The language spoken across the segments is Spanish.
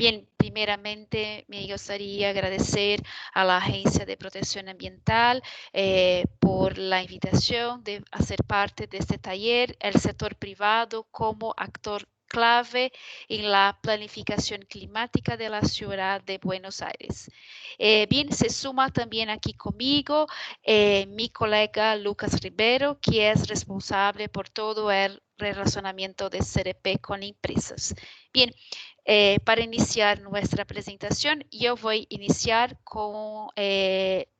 Bien, primeramente me gustaría agradecer a la Agencia de Protección Ambiental por la invitación de hacer parte de este taller, el sector privado como actor clave en la planificación climática de la ciudad de Buenos Aires. Bien, se suma también aquí conmigo mi colega Lucas Ribeiro, que es responsable por todo el relacionamiento de CDP con empresas. Bien, para iniciar nuestra presentación, yo voy a iniciar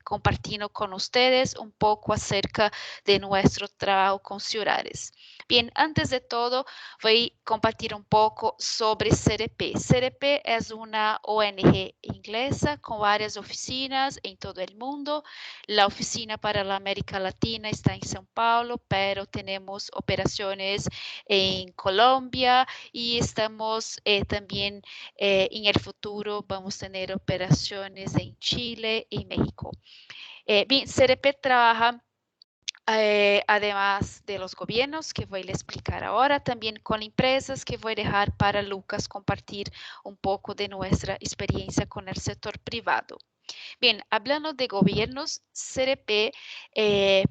compartiendo con ustedes un poco acerca de nuestro trabajo con ciudades. Bien, antes de todo, voy a compartir un poco sobre CDP. CDP es una ONG inglesa con varias oficinas en todo el mundo. La oficina para la América Latina está en São Paulo, pero tenemos operaciones en Colombia y estamos también en el futuro vamos a tener operaciones en Chile y México. Bien, CDP trabaja además de los gobiernos que voy a explicar ahora, también con empresas que voy a dejar para Lucas compartir un poco de nuestra experiencia con el sector privado. Bien, hablando de gobiernos, CDP,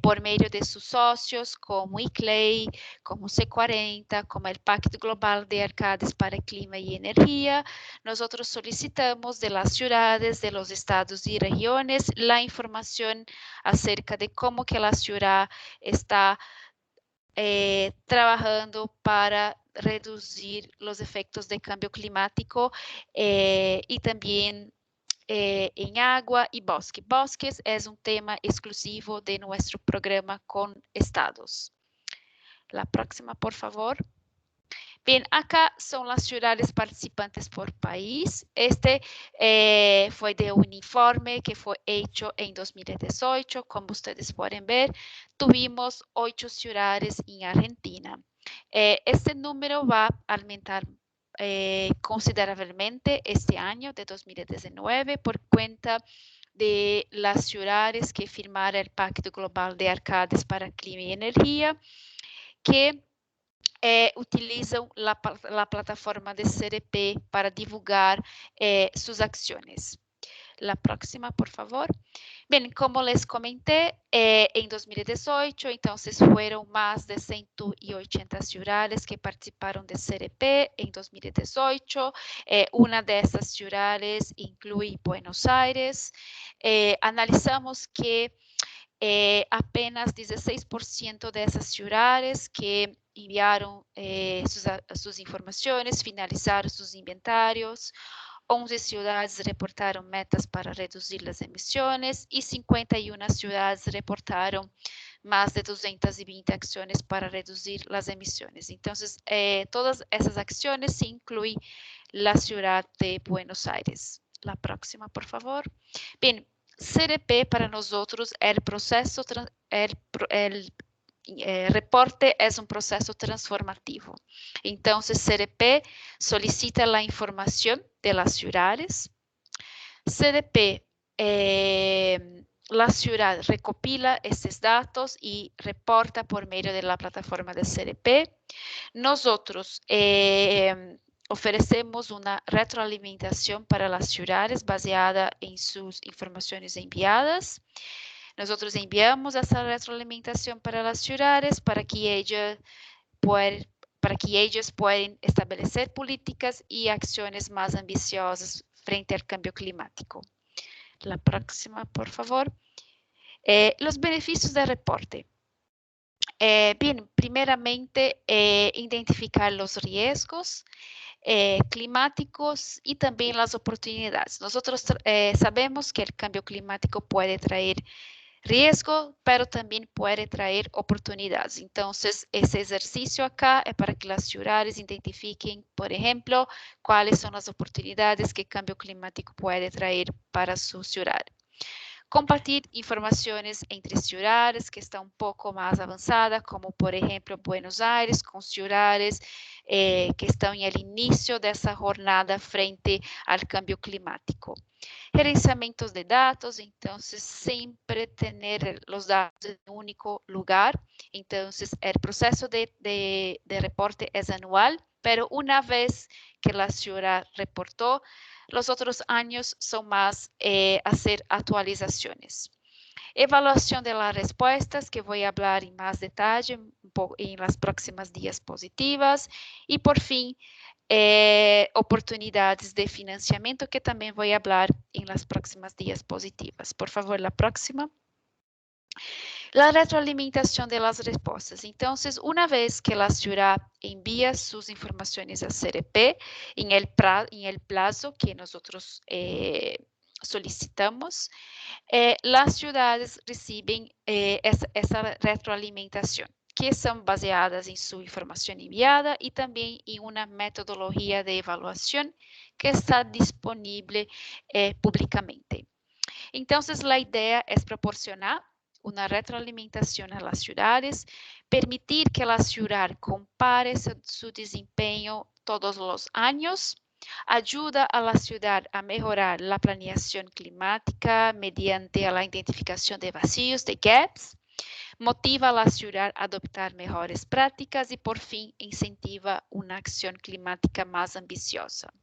por medio de sus socios como ICLEI, como C40, como el Pacto Global de Arcades para Clima y Energía, nosotros solicitamos de las ciudades, de los estados y regiones la información acerca de cómo que la ciudad está trabajando para reducir los efectos de cambio climático y también en agua y bosque. Bosques es un tema exclusivo de nuestro programa con estados. La próxima, por favor. Bien, acá son las ciudades participantes por país. Este fue de un informe que fue hecho en 2018. Como ustedes pueden ver, tuvimos 8 ciudades en Argentina. Este número va a aumentar considerablemente este año de 2019 por cuenta de las ciudades que firmaron el Pacto Global de Arcades para Clima y Energía, que utilizam a plataforma de CDP para divulgar suas ações. La próxima, por favor. Bem, como les comenté, em 2018, então, foram mais de 180 ciudades que participaram de CDP em 2018. Uma dessas ciudades inclui Buenos Aires. Analisamos que apenas 16% dessas ciudades que enviaram suas informações, finalizaram seus inventários. 11 ciudades reportaram metas para reduzir as emissões e 51 ciudades reportaram mais de 220 ações para reduzir as emissões. Então, todas essas ações se incluem a cidade de Buenos Aires. La próxima, por favor. Bem, CDP para nosotros el reporte es un proceso transformativo. Entonces, CDP solicita la información de las ciudades. CDP, la ciudad recopila estos datos y reporta por medio de la plataforma de CDP. Nosotros oferecemos una retroalimentación para las ciudades baseada en sus informaciones enviadas. Nosotros enviamos esa retroalimentación para las ciudades para que ellas puedan establecer políticas y acciones más ambiciosas frente al cambio climático. La próxima, por favor. Los beneficios del reporte. Bien, primeramente, identificar los riesgos climáticos y también las oportunidades. Nosotros sabemos que el cambio climático puede traer riesgo, pero también puede traer oportunidades. Entonces, ese ejercicio acá es para que las ciudades identifiquen, por ejemplo, cuáles son las oportunidades que el cambio climático puede traer para su ciudad. Compartir informaciones entre ciudades que están un poco más avanzadas, como por ejemplo Buenos Aires, con ciudades que están en el inicio de esa jornada frente al cambio climático. Gerenciamientos de datos, entonces siempre tener los datos en un único lugar. Entonces el proceso de reporte es anual, pero una vez que la ciudad reportó, los otros años son más hacer actualizaciones. Evaluación de las respuestas, que voy a hablar en más detalle en las próximas diapositivas. Y por fin, oportunidades de financiamiento, que también voy a hablar en las próximas diapositivas. Por favor, la próxima. La retroalimentación de las respuestas. Entonces, una vez que la ciudad envía sus informaciones a CRP en el plazo que nosotros solicitamos, las ciudades reciben esa retroalimentación, que son baseadas en su información enviada y también en una metodología de evaluación que está disponible públicamente. Entonces, la idea es proporcionar una retroalimentación a las ciudades, permitir que la ciudad compare su desempeño todos los años, ayuda a la ciudad a mejorar la planeación climática mediante la identificación de vacíos, de gaps, motiva a la ciudad a adoptar mejores prácticas y por fin incentiva una acción climática más ambiciosa.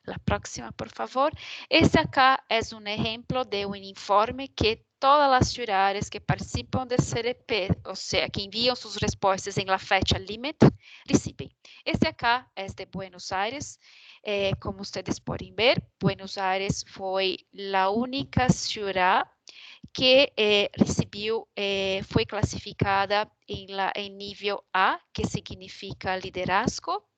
La próxima, por favor. Este acá es un ejemplo de un informe que todas las ciudades que participan del CRP, o sea, que envían sus respuestas en la fecha límite, reciben. Este acá es de Buenos Aires. Como ustedes pueden ver, Buenos Aires fue la única ciudad que recibió, fue clasificada en nivel A, que significa liderazgo.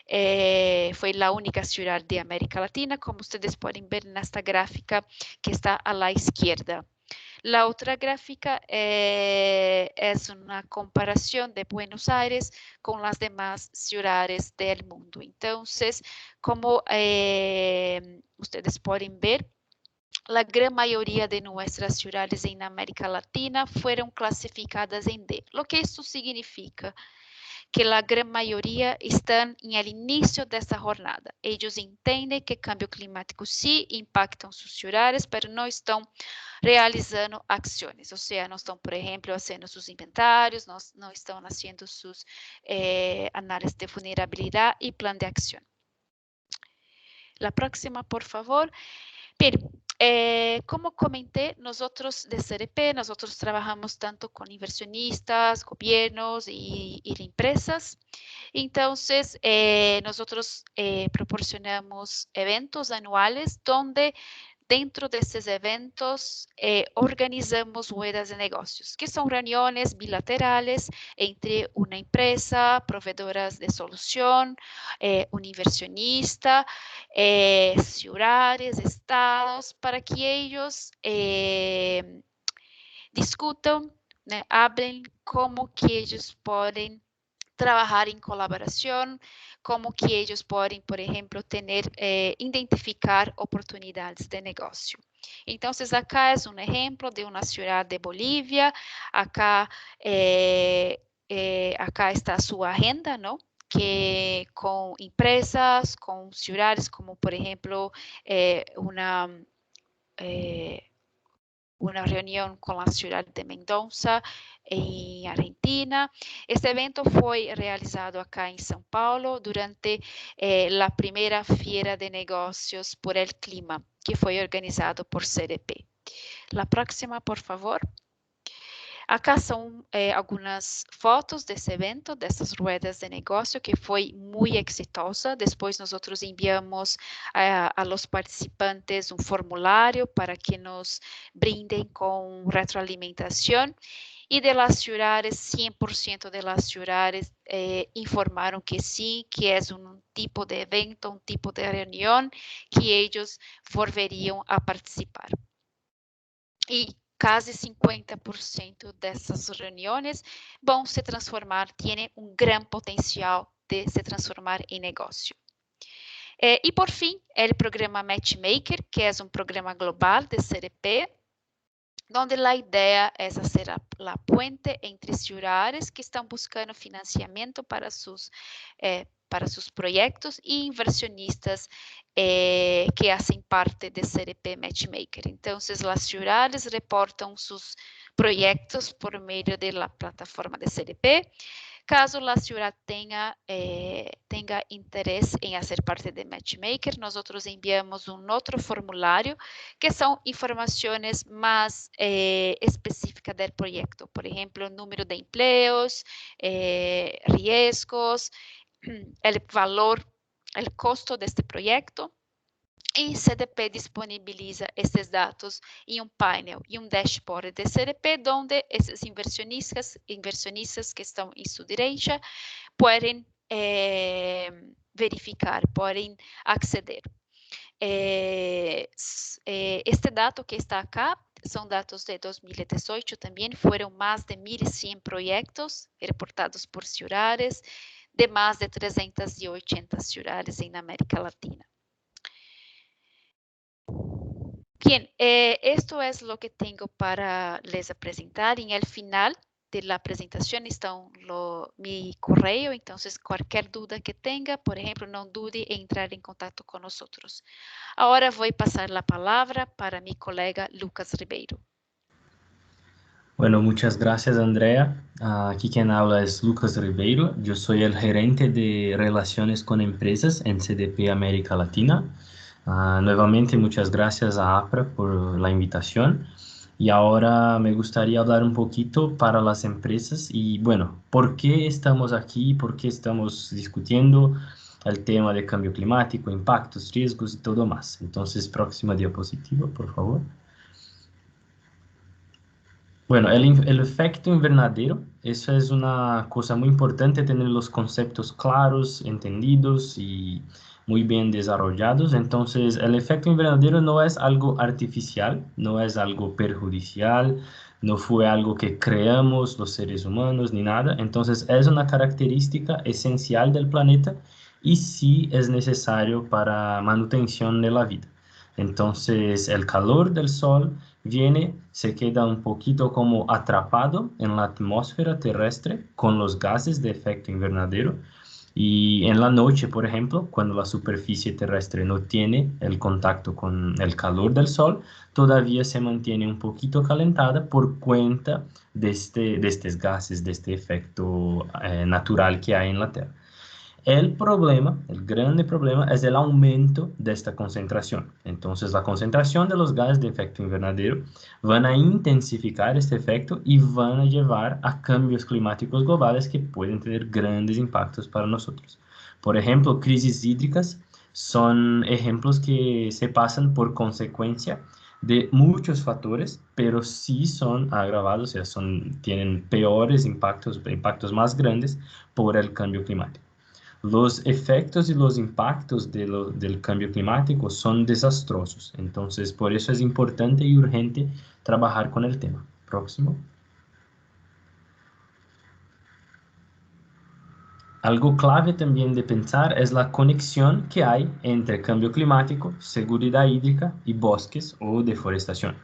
Fue la única ciudad de América Latina, como ustedes pueden ver en esta gráfica que está a la izquierda. La otra gráfica es una comparación de Buenos Aires con las demás ciudades del mundo. Entonces, como ustedes pueden ver, la gran mayoría de nuestras ciudades en América Latina fueron clasificadas en D. Lo que esto significa que la gran mayoría están en el inicio de esta jornada. Ellos entienden que el cambio climático sí impacta sus ciudades, pero no están realizando acciones. O sea, no están, por ejemplo, haciendo sus inventarios, no están haciendo sus análisis de vulnerabilidad y plan de acción. La próxima, por favor. Pero, como comenté, nosotros de CRP, nosotros trabajamos tanto con inversionistas, gobiernos y empresas. Entonces, nosotros proporcionamos eventos anuales donde dentro de estos eventos organizamos ruedas de negocios, que son reuniones bilaterales entre una empresa, proveedoras de solución, un inversionista, ciudades, estados, para que ellos discutan, hablen cómo que ellos pueden trabajar en colaboración, como que ellos pueden, por ejemplo, identificar oportunidades de negocio. Entonces, acá es un ejemplo de una ciudad de Bolivia. Acá, acá está su agenda, ¿no? Que con empresas, con ciudades como, por ejemplo, una reunión con la ciudad de Mendoza, en Argentina. Este evento fue realizado acá en São Paulo durante la primera Feira de Negocios por el Clima, que fue organizado por CDP. La próxima, por favor. Acá son algunas fotos de ese evento, de estas ruedas de negocio, que fue muy exitosa. Después nosotros enviamos a los participantes un formulario para que nos brinden con retroalimentación. Y de las ciudades, 100% de las ciudades informaron que sí, que es un tipo de evento, un tipo de reunión que ellos volverían a participar. Y casi 50% de essas reuniões vão se transformar, tienen un gran potencial de se transformar en negocio. Y por fin, el programa Matchmaker, que es un programa global de CDP, donde la idea es hacer la puente entre ciudades que están buscando financiamiento para sus proyectos y inversionistas que hacen parte de CDP Matchmaker. Entonces, las ciudades reportan sus proyectos por medio de la plataforma de CDP. Caso la ciudad tenga interés en hacer parte de Matchmaker, nosotros enviamos un otro formulario que son informaciones más específicas del proyecto. Por ejemplo, número de empleos, riesgos, el valor, el costo de este proyecto. E CDP disponibiliza esses dados em um painel e um dashboard de CDP, onde esses inversionistas que estão em sua direita podem verificar, podem acceder. Este dado que está acá são dados de 2018 também, foram mais de 1.100 projetos reportados por ciudades, de mais de 380 ciudades na América Latina. Bien, esto es lo que tengo para les presentar. En el final de la presentación está mi correo, entonces cualquier duda que tenga, por ejemplo, no dude en entrar en contacto con nosotros. Ahora voy a pasar la palabra para mi colega Lucas Ribeiro. Bueno, muchas gracias, Andrea. Aquí quien habla es Lucas Ribeiro. Yo soy el gerente de Relaciones con Empresas en CDP América Latina. Nuevamente, muchas gracias a APRA por la invitación. Y ahora me gustaría hablar un poquito para las empresas y, bueno, ¿por qué estamos aquí? ¿Por qué estamos discutiendo el tema de cambio climático, impactos, riesgos y todo más? Entonces, próxima diapositiva, por favor. Bueno, el efecto invernadero, eso es una cosa muy importante, tener los conceptos claros, entendidos y muy bien desarrollados. Entonces, el efecto invernadero no es algo artificial, no es algo perjudicial, no fue algo que creamos los seres humanos ni nada. Entonces, es una característica esencial del planeta y sí es necesario para manutención de la vida. Entonces, el calor del sol viene, se queda un poquito como atrapado en la atmósfera terrestre con los gases de efecto invernadero. Y en la noche, por ejemplo, cuando la superficie terrestre no tiene el contacto con el calor del sol, todavía se mantiene un poquito calentada por cuenta de estos gases, de este efecto natural que hay en la Tierra. El problema, el grande problema, es el aumento de esta concentración. Entonces, la concentración de los gases de efecto invernadero van a intensificar este efecto y van a llevar a cambios climáticos globales que pueden tener grandes impactos para nosotros. Por ejemplo, crisis hídricas son ejemplos que se pasan por consecuencia de muchos factores, pero sí son agravados, o sea, tienen peores impactos más grandes por el cambio climático. Los efectos y los impactos del cambio climático son desastrosos. Entonces, por eso es importante y urgente trabajar con el tema. Próximo. Algo clave también de pensar es la conexión que hay entre cambio climático, seguridad hídrica y bosques o deforestación.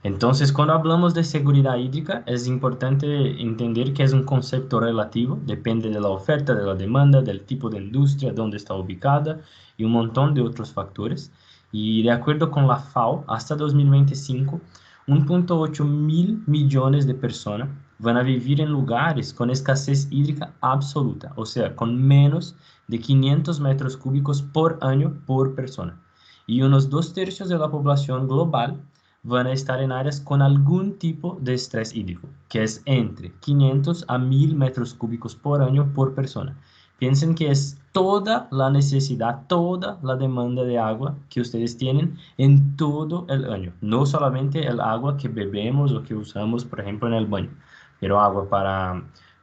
Entonces, cuando hablamos de seguridad hídrica, es importante entender que es un concepto relativo, depende de la oferta, de la demanda, del tipo de industria, dónde está ubicada y un montón de otros factores. Y de acuerdo con la FAO, hasta 2025, 1.8 mil millones de personas van a vivir en lugares con escasez hídrica absoluta, o sea, con menos de 500 metros cúbicos por año por persona. Y unos 2/3 de la población global van a estar en áreas con algún tipo de estrés hídrico, que es entre 500 a 1000 metros cúbicos por año por persona. Piensen que es toda la necesidad, toda la demanda de agua que ustedes tienen en todo el año. No solamente el agua que bebemos o que usamos, por ejemplo, en el baño, pero agua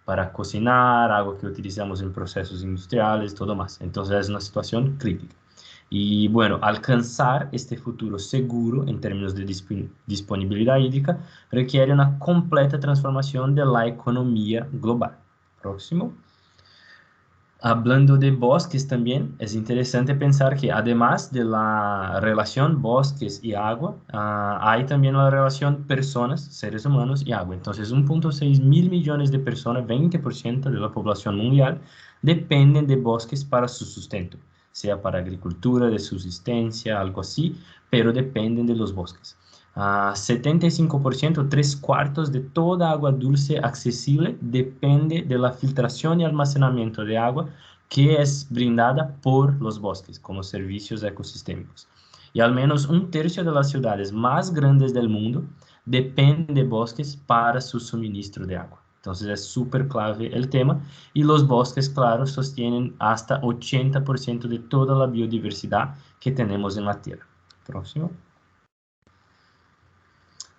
para cocinar, agua que utilizamos en procesos industriales, todo más. Entonces es una situación crítica. Y bueno, alcanzar este futuro seguro en términos de disponibilidad hídrica requiere una completa transformación de la economía global. Próximo. Hablando de bosques también, es interesante pensar que además de la relación bosques y agua, hay también la relación personas, seres humanos y agua. Entonces, 1.6 mil millones de personas, 20% de la población mundial, dependen de bosques para su sustento, sea para agricultura, de subsistencia, algo así, pero dependen de los bosques. 75%, tres cuartos de toda agua dulce accesible depende de la filtración y almacenamiento de agua que es brindada por los bosques como servicios ecosistémicos. Y al menos un tercio de las ciudades más grandes del mundo dependen de bosques para su suministro de agua. Entonces es súper clave el tema y los bosques, claro, sostienen hasta 80% de toda la biodiversidad que tenemos en la Tierra. Próximo.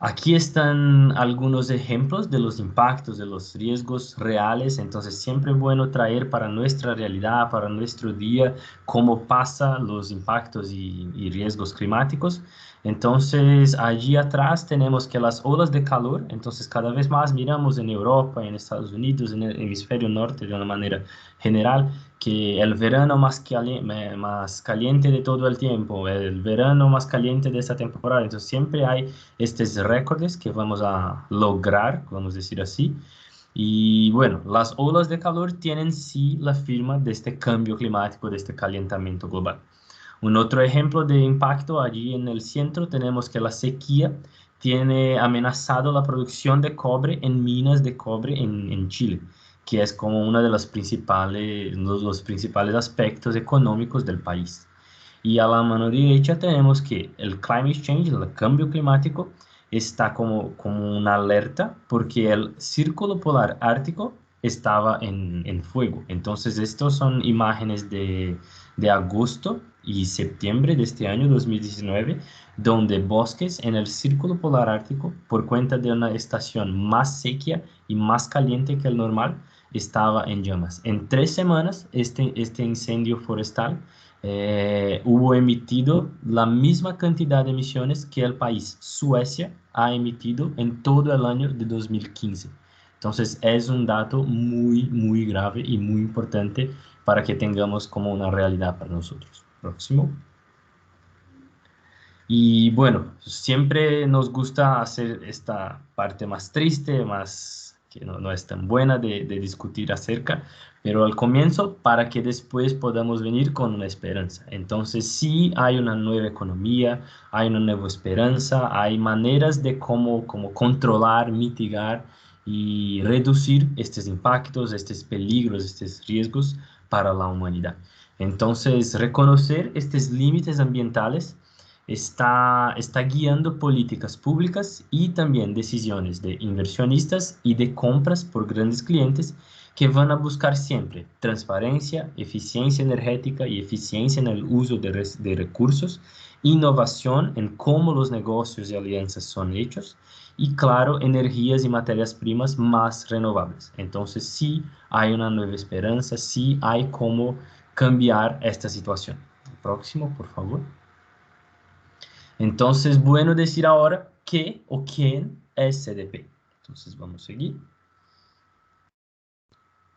Aquí están algunos ejemplos de los impactos, de los riesgos reales, entonces siempre es bueno traer para nuestra realidad, para nuestro día, cómo pasan los impactos y riesgos climáticos. Entonces allí atrás tenemos que las olas de calor, entonces cada vez más miramos en Europa, en Estados Unidos, en el hemisferio norte de una manera general, que el verano más caliente de todo el tiempo, el verano más caliente de esta temporada, entonces siempre hay estos récords que vamos a lograr, vamos a decir así. Y bueno, las olas de calor tienen sí la firma de este cambio climático, de este calentamiento global. Un otro ejemplo de impacto allí en el centro tenemos que la sequía tiene amenazado la producción de cobre en minas de cobre en Chile, que es como uno de los principales aspectos económicos del país. Y a la mano derecha tenemos que el climate change, el cambio climático, está como una alerta porque el círculo polar ártico estaba en fuego. Entonces, estas son imágenes de agosto y septiembre de este año 2019, donde bosques en el círculo polar ártico, por cuenta de una estación más sequía y más caliente que el normal, estaba en llamas. En 3 semanas, este incendio forestal hubo emitido la misma cantidad de emisiones que el país Suecia ha emitido en todo el año de 2015. Entonces es un dato muy, muy grave y muy importante para que tengamos como una realidad para nosotros. Próximo. Y bueno, siempre nos gusta hacer esta parte más triste, más que no es tan buena de discutir acerca, pero al comienzo para que después podamos venir con una esperanza. Entonces sí hay una nueva economía, hay una nueva esperanza, hay maneras de cómo controlar, mitigar y reducir estos impactos, estos peligros, estos riesgos para la humanidad. Entonces, reconocer estos límites ambientales está guiando políticas públicas y también decisiones de inversionistas y de compras por grandes clientes que van a buscar siempre transparencia, eficiencia energética y eficiencia en el uso de recursos, innovación en cómo los negocios y alianzas son hechos y, claro, energías y materias primas más renovables. Entonces, sí hay una nueva esperanza, sí hay cómo cambiar esta situación. Próximo, por favor. Entonces, bueno decir ahora qué o quién es CDP. Entonces, vamos a seguir.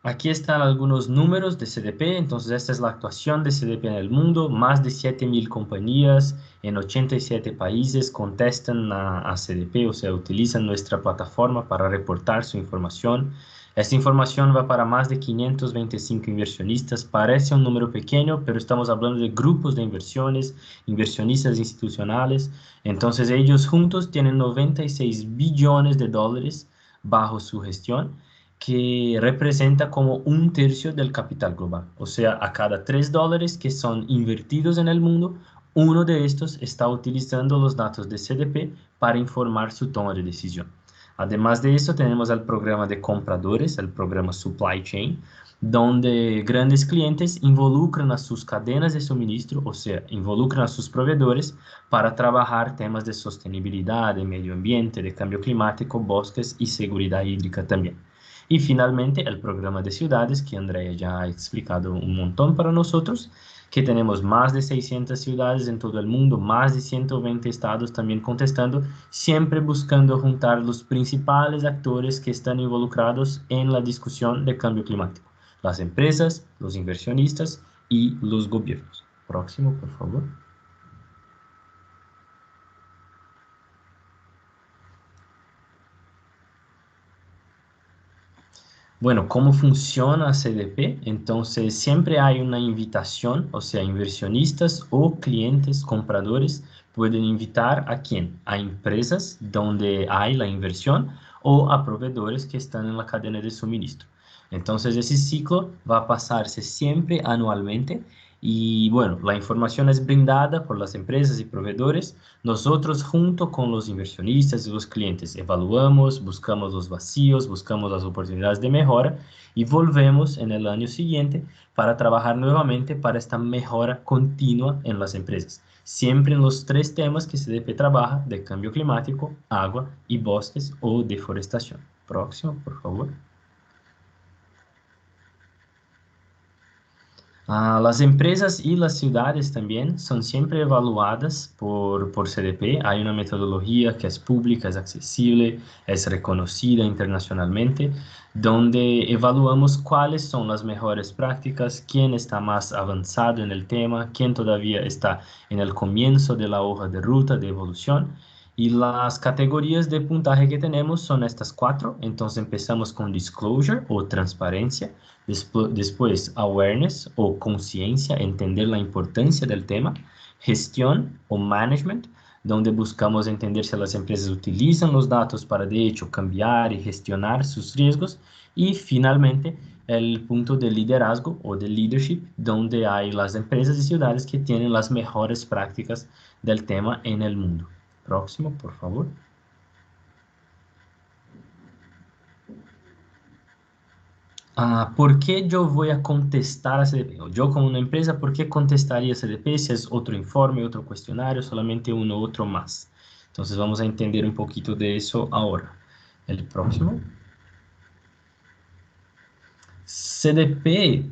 Aquí están algunos números de CDP. Entonces, esta es la actuación de CDP en el mundo. Más de 7.000 compañías en 87 países contestan a CDP, o sea, utilizan nuestra plataforma para reportar su información. Esta información va para más de 525 inversionistas. Parece un número pequeño, pero estamos hablando de grupos de inversiones, inversionistas institucionales. Entonces, ellos juntos tienen 96 billones de dólares bajo su gestión, que representa como un tercio del capital global. O sea, a cada $3 que son invertidos en el mundo, uno de estos está utilizando los datos de CDP para informar su toma de decisión. Además de eso, tenemos el programa de compradores, el programa Supply Chain, donde grandes clientes involucran a sus cadenas de suministro, o sea, involucran a sus proveedores para trabajar temas de sostenibilidad, de medio ambiente, de cambio climático, bosques y seguridad hídrica también. Y finalmente el programa de ciudades, que Andrea ya ha explicado un montón para nosotros, que tenemos más de 600 ciudades en todo el mundo, más de 120 estados también contestando, siempre buscando juntar los principales actores que están involucrados en la discusión de cambio climático: las empresas, los inversionistas y los gobiernos. Próximo, por favor. Bueno, ¿cómo funciona CDP? Entonces, siempre hay una invitación, o sea, inversionistas o clientes compradores pueden invitar a quién? A empresas donde hay la inversión o a proveedores que están en la cadena de suministro. Entonces, ese ciclo va a pasarse siempre anualmente y bueno, la información es brindada por las empresas y proveedores. Nosotros, junto con los inversionistas y los clientes, evaluamos, buscamos los vacíos, buscamos las oportunidades de mejora y volvemos en el año siguiente para trabajar nuevamente para esta mejora continua en las empresas. Siempre en los tres temas que CDP trabaja, de cambio climático, agua y bosques o deforestación. Próximo, por favor. Las empresas y las ciudades también son siempre evaluadas por CDP. Hay una metodología que es pública, es accesible, es reconocida internacionalmente, donde evaluamos cuáles son las mejores prácticas, quién está más avanzado en el tema, quién todavía está en el comienzo de la hoja de ruta de evolución. Y las categorías de puntaje que tenemos son estas cuatro. Entonces empezamos con disclosure o transparencia. Después, awareness o conciencia, entender la importancia del tema. Gestión o management, donde buscamos entender si las empresas utilizan los datos para, de hecho, cambiar y gestionar sus riesgos. Y finalmente, el punto de liderazgo o de leadership, donde hay las empresas y ciudades que tienen las mejores prácticas del tema en el mundo. Próximo, por favor. ¿Por qué yo voy a contestar a CDP? O yo como una empresa, ¿por qué contestaría a CDP si es otro informe, otro cuestionario, solamente uno otro más? Entonces vamos a entender un poquito de eso ahora. El próximo. CDP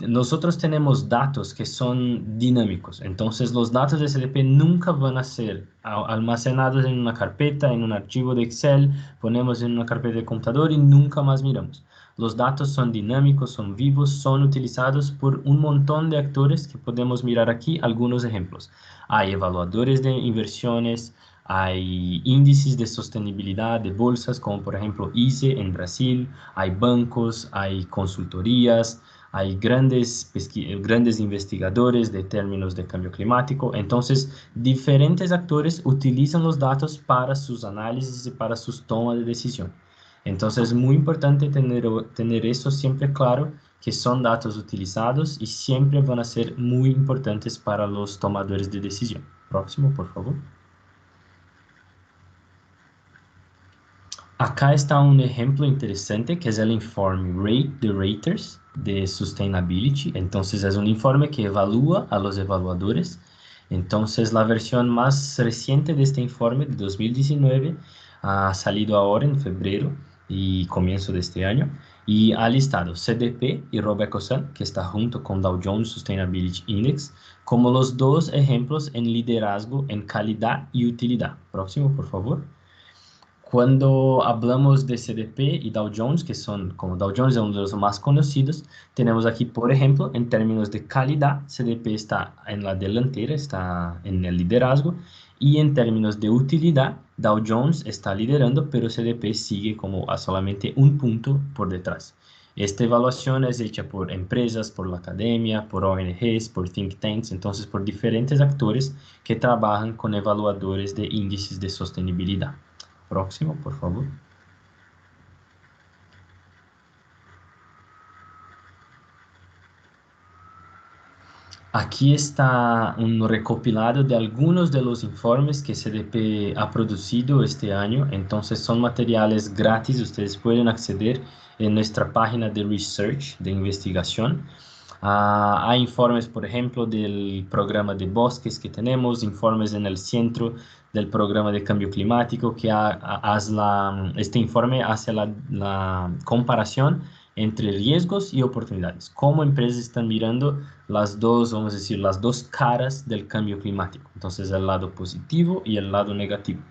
nosotros tenemos datos que son dinámicos, entonces los datos de CDP nunca van a ser almacenados en una carpeta, en un archivo de Excel, ponemos en una carpeta de computador y nunca más miramos. Los datos son dinámicos, son vivos, son utilizados por un montón de actores que podemos mirar aquí algunos ejemplos. Hay evaluadores de inversiones, hay índices de sostenibilidad de bolsas, como por ejemplo ICE en Brasil, hay bancos, hay consultorías, hay grandes investigadores de términos de cambio climático. Entonces, diferentes actores utilizan los datos para sus análisis y para sus tomas de decisión. Entonces, es muy importante tener eso siempre claro, que son datos utilizados y siempre van a ser muy importantes para los tomadores de decisión. Próximo, por favor. Acá está un ejemplo interesante que es el informe Rate the Raters de Sustainability. Entonces es un informe que evalúa a los evaluadores. Entonces la versión más reciente de este informe de 2019 ha salido ahora en febrero y comienzo de este año y ha listado CDP y RobecoSAM, que está junto con Dow Jones Sustainability Index, como los dos ejemplos en liderazgo en calidad y utilidad. Próximo, por favor. Cuando hablamos de CDP y Dow Jones, que son, como Dow Jones es uno de los más conocidos, tenemos aquí, por ejemplo, en términos de calidad, CDP está en la delantera, está en el liderazgo, y en términos de utilidad, Dow Jones está liderando, pero CDP sigue como a solamente un punto por detrás. Esta evaluación es hecha por empresas, por la academia, por ONGs, por think tanks, entonces por diferentes actores que trabajan con evaluadores de índices de sostenibilidad. Próximo, por favor. Aquí está un recopilado de algunos de los informes que CDP ha producido este año. Entonces son materiales gratis, ustedes pueden acceder en nuestra página de research, de investigación. Hay informes, por ejemplo, del programa de bosques que tenemos, informes en el centro del programa de cambio climático que este informe hace la comparación entre riesgos y oportunidades. Cómo empresas están mirando las dos, vamos a decir, las dos caras del cambio climático. Entonces, el lado positivo y el lado negativo.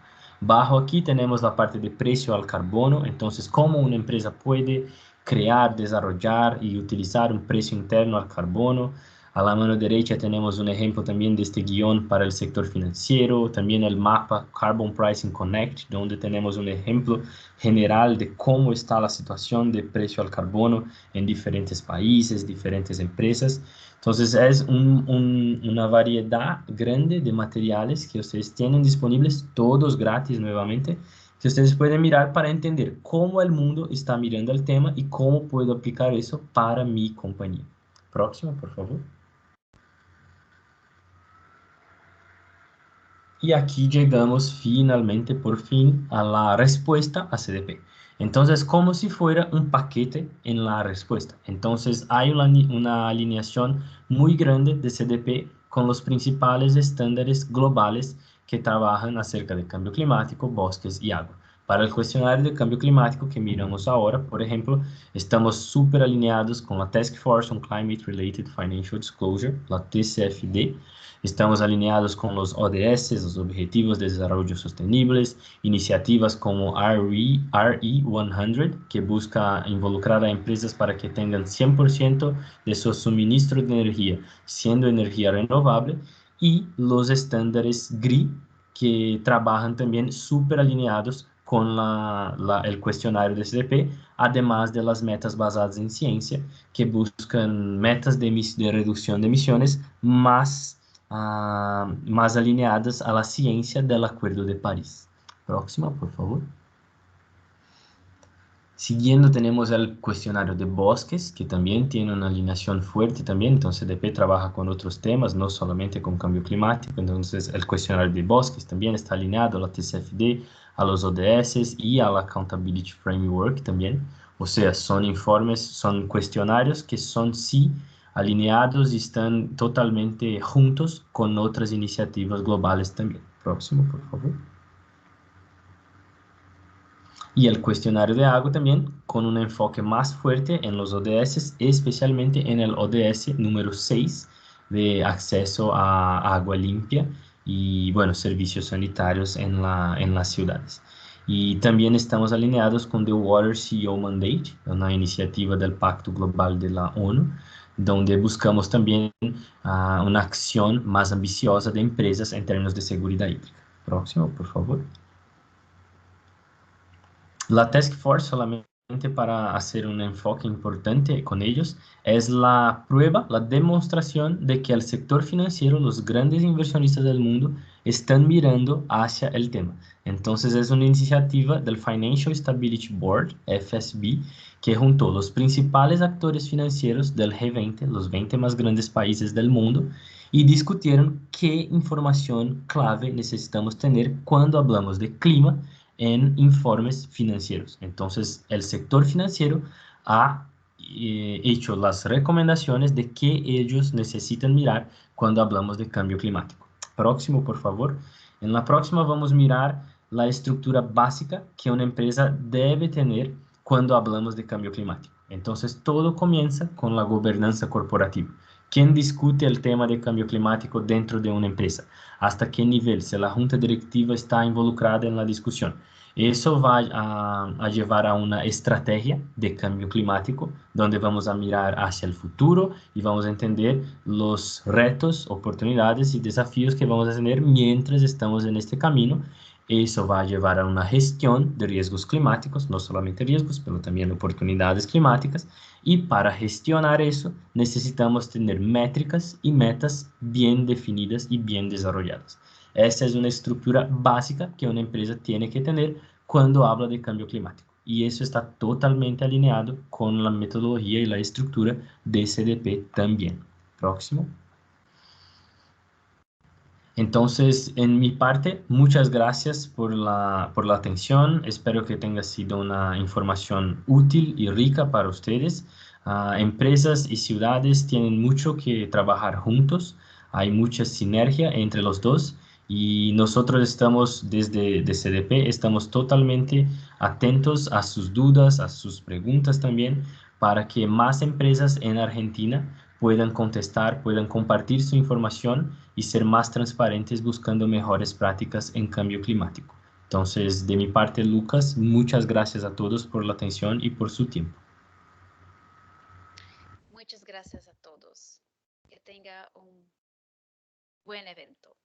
Bajo aquí tenemos la parte de precio al carbono. Entonces, cómo una empresa puede crear, desarrollar y utilizar un precio interno al carbono. A la mano derecha tenemos un ejemplo también de este guión para el sector financiero, también el mapa Carbon Pricing Connect, donde tenemos un ejemplo general de cómo está la situación de precio al carbono en diferentes países, diferentes empresas. Entonces es una variedad grande de materiales que ustedes tienen disponibles, todos gratis nuevamente, que ustedes pueden mirar para entender cómo el mundo está mirando el tema y cómo puedo aplicar eso para mi compañía. Próximo, por favor. Y aquí llegamos finalmente, por fin, a la respuesta a CDP. Entonces, como si fuera un paquete en la respuesta. Entonces, hay una alineación muy grande de CDP con los principales estándares globales que trabajan acerca del cambio climático, bosques y agua. Para el cuestionario de cambio climático que miramos ahora, por ejemplo, estamos súper alineados con la Task Force on Climate Related Financial Disclosure, la TCFD. Estamos alineados con los ODS, los Objetivos de Desarrollo Sostenibles, iniciativas como RE100, que busca involucrar a empresas para que tengan 100% de su suministro de energía siendo energía renovable, y los estándares GRI, que trabajan también súper alineados con el cuestionario de CDP, además de las metas basadas en ciencia, que buscan metas de reducción de emisiones más alineadas a la ciencia del Acuerdo de París. Próxima, por favor. Siguiendo tenemos el cuestionario de bosques, que también tiene una alineación fuerte también, entonces CDP trabaja con otros temas, no solamente con cambio climático, entonces el cuestionario de bosques también está alineado a la TCFD, a los ODS y a la Accountability Framework también, o sea, son informes, son cuestionarios que son sí alineados y están totalmente juntos con otras iniciativas globales también. Próximo, por favor. Y el cuestionario de agua también, con un enfoque más fuerte en los ODS, especialmente en el ODS número 6 de acceso a agua limpia y, bueno, servicios sanitarios en las ciudades. Y también estamos alineados con The Water CEO Mandate, una iniciativa del Pacto Global de la ONU, donde buscamos también una acción más ambiciosa de empresas en términos de seguridad hídrica. Próximo, por favor. La Task Force, solamente para hacer un enfoque importante con ellos, es la prueba, la demostración de que el sector financiero, los grandes inversionistas del mundo, están mirando hacia el tema. Entonces es una iniciativa del Financial Stability Board, FSB, que juntó los principales actores financieros del G20, los 20 más grandes países del mundo, y discutieron qué información clave necesitamos tener cuando hablamos de clima en informes financieros. Entonces, el sector financiero ha hecho las recomendaciones de qué ellos necesitan mirar cuando hablamos de cambio climático. Próximo, por favor. En la próxima vamos a mirar la estructura básica que una empresa debe tener cuando hablamos de cambio climático. Entonces, todo comienza con la gobernanza corporativa. ¿Quién discute el tema de cambio climático dentro de una empresa? ¿Hasta qué nivel? Si la junta directiva está involucrada en la discusión. Eso va a llevar a una estrategia de cambio climático, donde vamos a mirar hacia el futuro y vamos a entender los retos, oportunidades y desafíos que vamos a tener mientras estamos en este camino. Eso va a llevar a una gestión de riesgos climáticos, no solamente riesgos, pero también oportunidades climáticas. Y para gestionar eso, necesitamos tener métricas y metas bien definidas y bien desarrolladas. Esa es una estructura básica que una empresa tiene que tener cuando habla de cambio climático. Y eso está totalmente alineado con la metodología y la estructura de CDP también. Próximo. Entonces, en mi parte, muchas gracias por la atención. Espero que tenga sido una información útil y rica para ustedes. Empresas y ciudades tienen mucho que trabajar juntos. Hay mucha sinergia entre los dos y nosotros estamos desde CDP, estamos totalmente atentos a sus dudas, a sus preguntas también, para que más empresas en Argentina puedan contestar, puedan compartir su información y ser más transparentes buscando mejores prácticas en cambio climático. Entonces, de mi parte, Lucas, muchas gracias a todos por la atención y por su tiempo. Muchas gracias a todos. Que tengan tenga un buen evento.